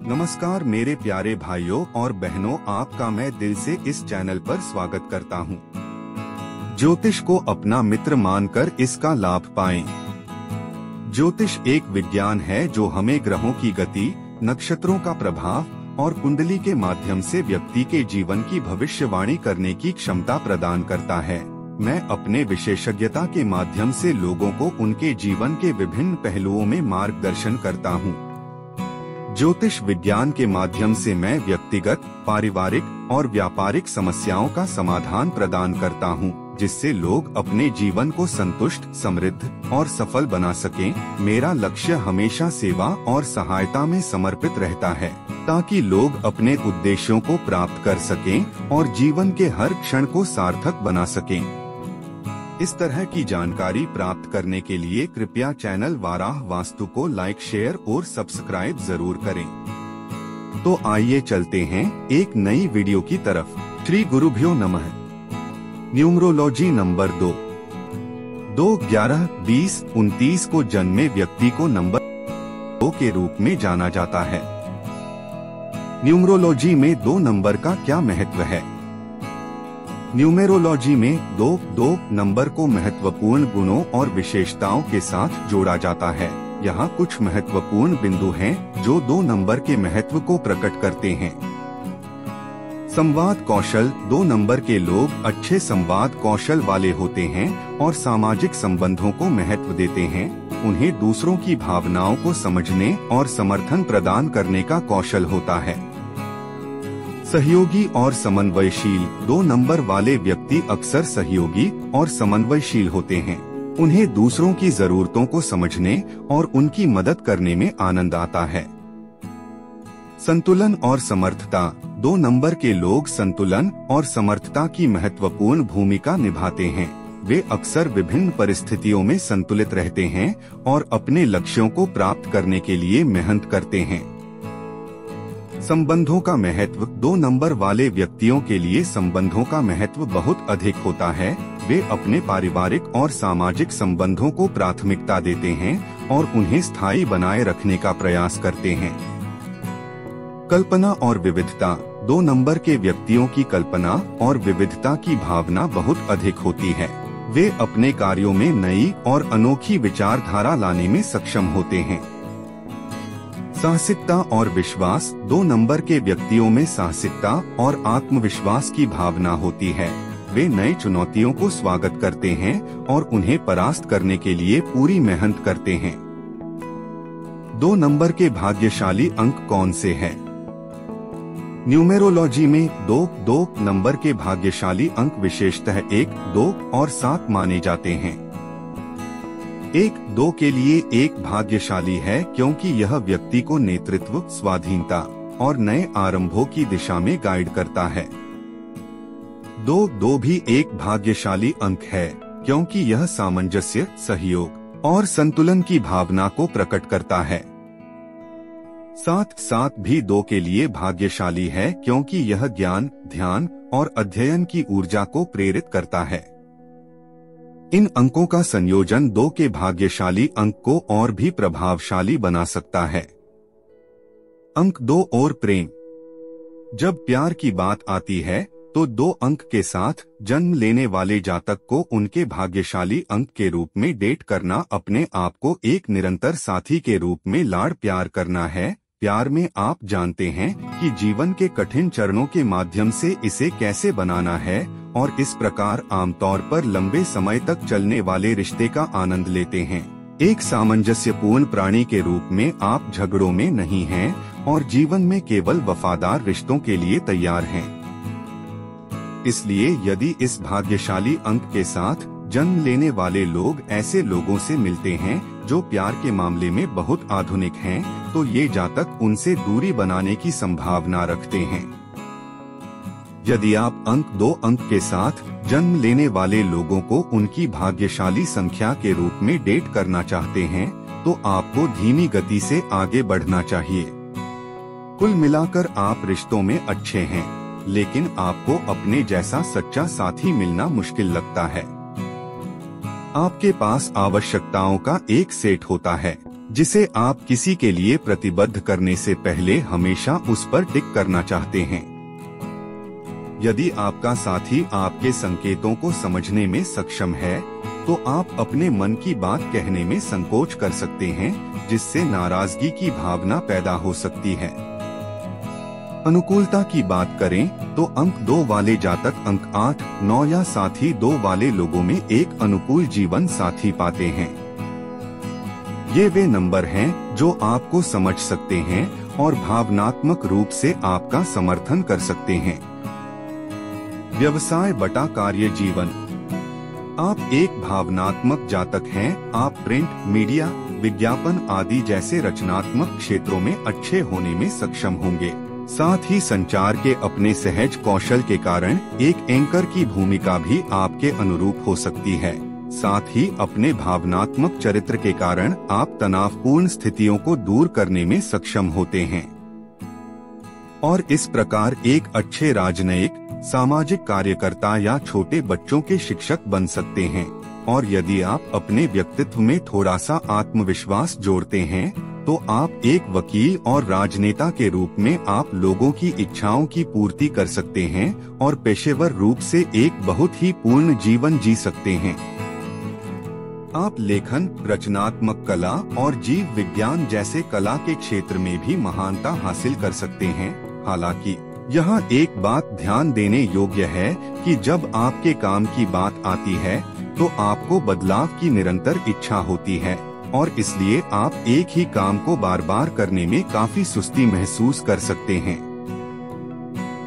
नमस्कार मेरे प्यारे भाइयों और बहनों, आपका मैं दिल से इस चैनल पर स्वागत करता हूं। ज्योतिष को अपना मित्र मानकर इसका लाभ पाएं। ज्योतिष एक विज्ञान है जो हमें ग्रहों की गति, नक्षत्रों का प्रभाव और कुंडली के माध्यम से व्यक्ति के जीवन की भविष्यवाणी करने की क्षमता प्रदान करता है। मैं अपने विशेषज्ञता के माध्यम से लोगों को उनके जीवन के विभिन्न पहलुओं में मार्गदर्शन करता हूं। ज्योतिष विज्ञान के माध्यम से मैं व्यक्तिगत, पारिवारिक और व्यापारिक समस्याओं का समाधान प्रदान करता हूं, जिससे लोग अपने जीवन को संतुष्ट, समृद्ध और सफल बना सकें। मेरा लक्ष्य हमेशा सेवा और सहायता में समर्पित रहता है, ताकि लोग अपने उद्देश्यों को प्राप्त कर सकें और जीवन के हर क्षण को सार्थक बना सकें। इस तरह की जानकारी प्राप्त करने के लिए कृपया चैनल वाराह वास्तु को लाइक, शेयर और सब्सक्राइब जरूर करें। तो आइए चलते हैं एक नई वीडियो की तरफ। श्री गुरुभ्यो नमः। न्यूमरोलॉजी नंबर 2 11 20 29 को जन्मे व्यक्ति को नंबर 2 के रूप में जाना जाता है। न्यूमरोलॉजी में 2 नंबर का क्या महत्व है? न्यूमेरोलॉजी में 2 नंबर को महत्वपूर्ण गुणों और विशेषताओं के साथ जोड़ा जाता है। यहाँ कुछ महत्वपूर्ण बिंदु हैं जो 2 नंबर के महत्व को प्रकट करते हैं। संवाद कौशल। 2 नंबर के लोग अच्छे संवाद कौशल वाले होते हैं और सामाजिक संबंधों को महत्व देते हैं। उन्हें दूसरों की भावनाओं को समझने और समर्थन प्रदान करने का कौशल होता है। सहयोगी और समन्वयशील। 2 नंबर वाले व्यक्ति अक्सर सहयोगी और समन्वयशील होते हैं। उन्हें दूसरों की जरूरतों को समझने और उनकी मदद करने में आनंद आता है। संतुलन और समर्थता। 2 नंबर के लोग संतुलन और समर्थता की महत्वपूर्ण भूमिका निभाते हैं। वे अक्सर विभिन्न परिस्थितियों में संतुलित रहते हैं और अपने लक्ष्यों को प्राप्त करने के लिए मेहनत करते हैं। संबंधों का महत्व। 2 नंबर वाले व्यक्तियों के लिए संबंधों का महत्व बहुत अधिक होता है। वे अपने पारिवारिक और सामाजिक संबंधों को प्राथमिकता देते हैं और उन्हें स्थायी बनाए रखने का प्रयास करते हैं। कल्पना और विविधता। 2 नंबर के व्यक्तियों की कल्पना और विविधता की भावना बहुत अधिक होती है। वे अपने कार्यों में नई और अनोखी विचारधारा लाने में सक्षम होते हैं। साहसिकता और विश्वास। 2 नंबर के व्यक्तियों में साहसिकता और आत्मविश्वास की भावना होती है। वे नई चुनौतियों को स्वागत करते हैं और उन्हें परास्त करने के लिए पूरी मेहनत करते हैं। 2 नंबर के भाग्यशाली अंक कौन से हैं? न्यूमेरोलॉजी में 2 नंबर के भाग्यशाली अंक विशेषतः 1, 2 और 7 माने जाते हैं। 1-2 के लिए 1 भाग्यशाली है क्योंकि यह व्यक्ति को नेतृत्व, स्वाधीनता और नए आरंभों की दिशा में गाइड करता है। 2 भी 1 भाग्यशाली अंक है क्योंकि यह सामंजस्य, सहयोग और संतुलन की भावना को प्रकट करता है। 7 भी 2 के लिए भाग्यशाली है क्योंकि यह ज्ञान, ध्यान और अध्ययन की ऊर्जा को प्रेरित करता है। इन अंकों का संयोजन 2 के भाग्यशाली अंक को और भी प्रभावशाली बना सकता है। अंक 2 और प्रेम। जब प्यार की बात आती है तो 2 अंक के साथ जन्म लेने वाले जातक को उनके भाग्यशाली अंक के रूप में डेट करना अपने आप को एक निरंतर साथी के रूप में लाड़ प्यार करना है। प्यार में आप जानते हैं कि जीवन के कठिन चरणों के माध्यम से इसे कैसे बनाना है और इस प्रकार आमतौर पर लंबे समय तक चलने वाले रिश्ते का आनंद लेते हैं। एक सामंजस्यपूर्ण प्राणी के रूप में आप झगड़ों में नहीं हैं और जीवन में केवल वफादार रिश्तों के लिए तैयार हैं। इसलिए यदि इस भाग्यशाली अंक के साथ जन्म लेने वाले लोग ऐसे लोगों से मिलते हैं जो प्यार के मामले में बहुत आधुनिक हैं, तो ये जातक उनसे दूरी बनाने की संभावना रखते हैं। यदि आप 2 अंक के साथ जन्म लेने वाले लोगों को उनकी भाग्यशाली संख्या के रूप में डेट करना चाहते हैं, तो आपको धीमी गति से आगे बढ़ना चाहिए। कुल मिलाकर आप रिश्तों में अच्छे हैं, लेकिन आपको अपने जैसा सच्चा साथी मिलना मुश्किल लगता है। आपके पास आवश्यकताओं का एक सेट होता है, जिसे आप किसी के लिए प्रतिबद्ध करने से पहले हमेशा उस पर टिक करना चाहते हैं। यदि आपका साथी आपके संकेतों को समझने में सक्षम है, तो आप अपने मन की बात कहने में संकोच कर सकते हैं, जिससे नाराजगी की भावना पैदा हो सकती है। अनुकूलता की बात करें तो अंक 2 वाले जातक अंक 8, 9 या साथ ही 2 वाले लोगों में एक अनुकूल जीवन साथी पाते हैं। ये वे नंबर हैं जो आपको समझ सकते हैं और भावनात्मक रूप से आपका समर्थन कर सकते हैं। व्यवसाय बटा कार्य जीवन। आप एक भावनात्मक जातक हैं। आप प्रिंट मीडिया, विज्ञापन आदि जैसे रचनात्मक क्षेत्रों में अच्छे होने में सक्षम होंगे। साथ ही संचार के अपने सहज कौशल के कारण एक एंकर की भूमिका भी आपके अनुरूप हो सकती है। साथ ही अपने भावनात्मक चरित्र के कारण आप तनावपूर्ण स्थितियों को दूर करने में सक्षम होते हैं और इस प्रकार एक अच्छे राजनयिक, सामाजिक कार्यकर्ता या छोटे बच्चों के शिक्षक बन सकते हैं। और यदि आप अपने व्यक्तित्व में थोड़ा सा आत्मविश्वास जोड़ते हैं, तो आप एक वकील और राजनेता के रूप में आप लोगों की इच्छाओं की पूर्ति कर सकते हैं और पेशेवर रूप से एक बहुत ही पूर्ण जीवन जी सकते हैं। आप लेखन, रचनात्मक कला और जीव विज्ञान जैसे कला के क्षेत्र में भी महानता हासिल कर सकते हैं। हालांकि यहाँ एक बात ध्यान देने योग्य है कि जब आपके काम की बात आती है, तो आपको बदलाव की निरंतर इच्छा होती है और इसलिए आप एक ही काम को बार बार करने में काफी सुस्ती महसूस कर सकते हैं।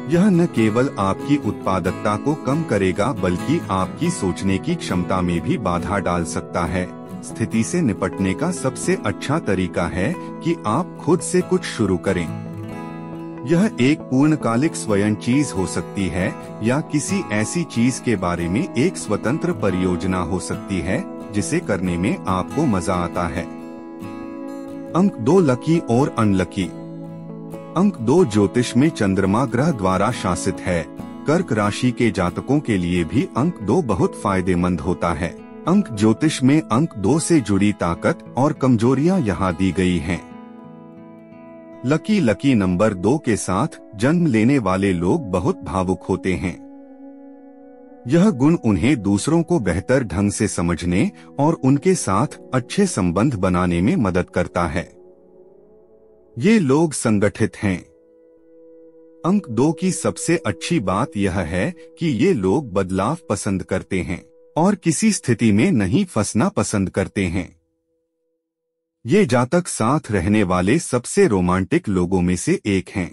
यह न केवल आपकी उत्पादकता को कम करेगा, बल्कि आपकी सोचने की क्षमता में भी बाधा डाल सकता है। स्थिति से निपटने का सबसे अच्छा तरीका है कि आप खुद से कुछ शुरू करें। यह एक पूर्णकालिक स्वयं चीज हो सकती है या किसी ऐसी चीज के बारे में एक स्वतंत्र परियोजना हो सकती है जिसे करने में आपको मजा आता है। अंक 2 लकी और अनलकी। अंक 2 ज्योतिष में चंद्रमा ग्रह द्वारा शासित है। कर्क राशि के जातकों के लिए भी अंक 2 बहुत फायदेमंद होता है। अंक ज्योतिष में अंक 2 से जुड़ी ताकत और कमजोरियां यहाँ दी गई हैं। लकी नंबर 2 के साथ जन्म लेने वाले लोग बहुत भावुक होते हैं। यह गुण उन्हें दूसरों को बेहतर ढंग से समझने और उनके साथ अच्छे संबंध बनाने में मदद करता है। ये लोग संगठित हैं। अंक 2 की सबसे अच्छी बात यह है कि ये लोग बदलाव पसंद करते हैं और किसी स्थिति में नहीं फंसना पसंद करते हैं। ये जातक साथ रहने वाले सबसे रोमांटिक लोगों में से एक हैं।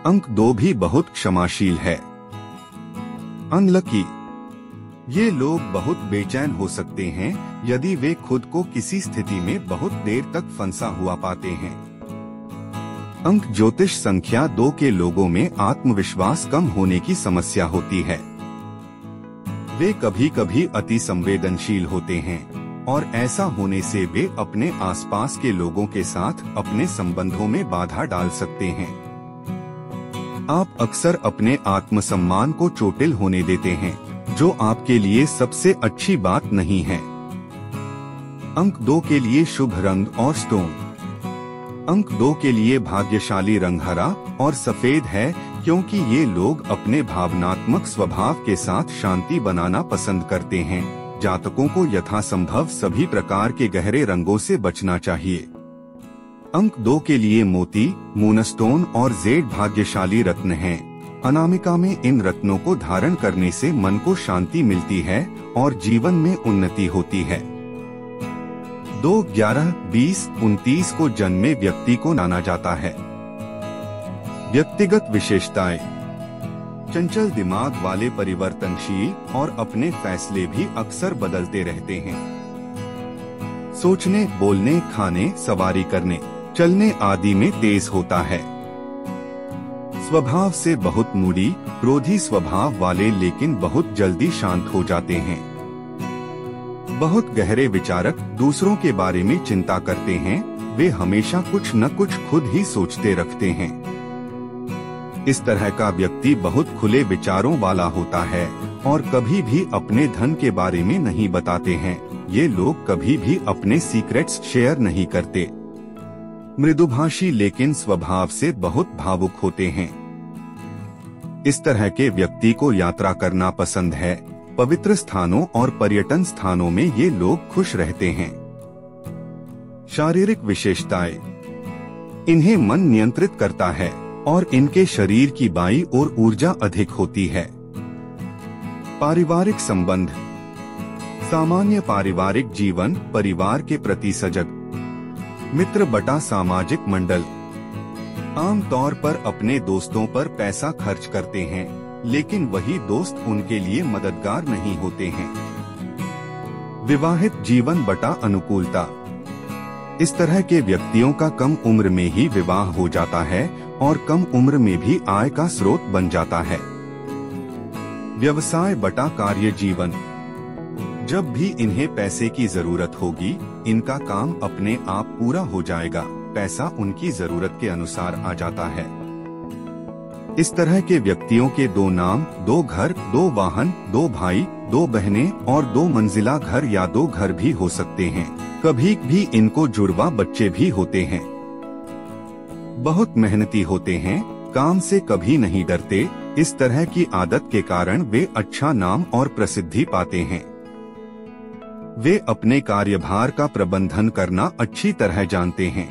अंक 2 भी बहुत क्षमाशील है। अनलकी। ये लोग बहुत बेचैन हो सकते हैं यदि वे खुद को किसी स्थिति में बहुत देर तक फंसा हुआ पाते हैं। अंक ज्योतिष संख्या 2 के लोगों में आत्मविश्वास कम होने की समस्या होती है। वे कभी कभी अति संवेदनशील होते हैं और ऐसा होने से वे अपने आसपास के लोगों के साथ अपने संबंधों में बाधा डाल सकते हैं। आप अक्सर अपने आत्मसम्मान को चोटिल होने देते हैं, जो आपके लिए सबसे अच्छी बात नहीं है। अंक 2 के लिए शुभ रंग और स्टोन। अंक 2 के लिए भाग्यशाली रंग हरा और सफेद है, क्योंकि ये लोग अपने भावनात्मक स्वभाव के साथ शांति बनाना पसंद करते हैं। जातकों को यथासंभव सभी प्रकार के गहरे रंगों से बचना चाहिए। अंक 2 के लिए मोती, मूनस्टोन और जेड भाग्यशाली रत्न हैं। अनामिका में इन रत्नों को धारण करने से मन को शांति मिलती है और जीवन में उन्नति होती है। 2, 11, 20, 29 को जन्मे व्यक्ति को माना जाता है। व्यक्तिगत विशेषताएं। चंचल दिमाग वाले, परिवर्तनशील और अपने फैसले भी अक्सर बदलते रहते हैं। सोचने, बोलने, खाने, सवारी करने, चलने आदि में तेज होता है। स्वभाव से बहुत मूडी, क्रोधी स्वभाव वाले, लेकिन बहुत जल्दी शांत हो जाते हैं। बहुत गहरे विचारक, दूसरों के बारे में चिंता करते हैं। वे हमेशा कुछ न कुछ खुद ही सोचते रखते हैं। इस तरह का व्यक्ति बहुत खुले विचारों वाला होता है और कभी भी अपने धन के बारे में नहीं बताते हैं। ये लोग कभी भी अपने सीक्रेट्स शेयर नहीं करते। मृदुभाषी लेकिन स्वभाव से बहुत भावुक होते हैं। इस तरह के व्यक्ति को यात्रा करना पसंद है। पवित्र स्थानों और पर्यटन स्थानों में ये लोग खुश रहते हैं। शारीरिक विशेषताएं, इन्हें मन नियंत्रित करता है और इनके शरीर की बाईं ओर ऊर्जा अधिक होती है। पारिवारिक संबंध, सामान्य पारिवारिक जीवन, परिवार के प्रति सजग। मित्र बटा सामाजिक मंडल, आमतौर पर अपने दोस्तों पर पैसा खर्च करते हैं, लेकिन वही दोस्त उनके लिए मददगार नहीं होते हैं। विवाहित जीवन बटा अनुकूलता, इस तरह के व्यक्तियों का कम उम्र में ही विवाह हो जाता है और कम उम्र में भी आय का स्रोत बन जाता है। व्यवसाय बटा कार्य जीवन, जब भी इन्हें पैसे की जरूरत होगी, इनका काम अपने आप पूरा हो जाएगा। पैसा उनकी जरूरत के अनुसार आ जाता है। इस तरह के व्यक्तियों के 2 नाम, 2 घर, 2 वाहन, 2 भाई, 2 बहनें और 2 मंजिला घर या 2 घर भी हो सकते हैं। कभी भी इनको जुड़वा बच्चे भी होते हैं। बहुत मेहनती होते हैं, काम से कभी नहीं डरते। इस तरह की आदत के कारण वे अच्छा नाम और प्रसिद्धि पाते हैं। वे अपने कार्यभार का प्रबंधन करना अच्छी तरह जानते हैं।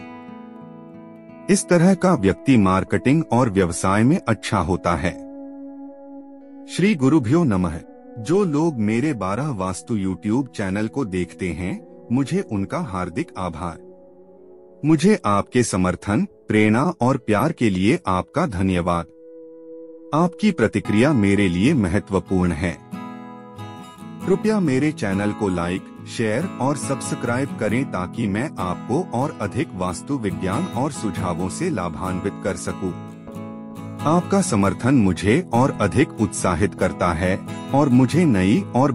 इस तरह का व्यक्ति मार्केटिंग और व्यवसाय में अच्छा होता है। श्री गुरुभ्यो नमः। जो लोग मेरे 12 वास्तु यूट्यूब चैनल को देखते हैं, मुझे उनका हार्दिक आभार। मुझे आपके समर्थन, प्रेरणा और प्यार के लिए आपका धन्यवाद। आपकी प्रतिक्रिया मेरे लिए महत्वपूर्ण है। कृपया मेरे चैनल को लाइक, शेयर और सब्सक्राइब करें ताकि मैं आपको और अधिक वास्तु विज्ञान और सुझावों से लाभान्वित कर सकूं। आपका समर्थन मुझे और अधिक उत्साहित करता है और मुझे नई और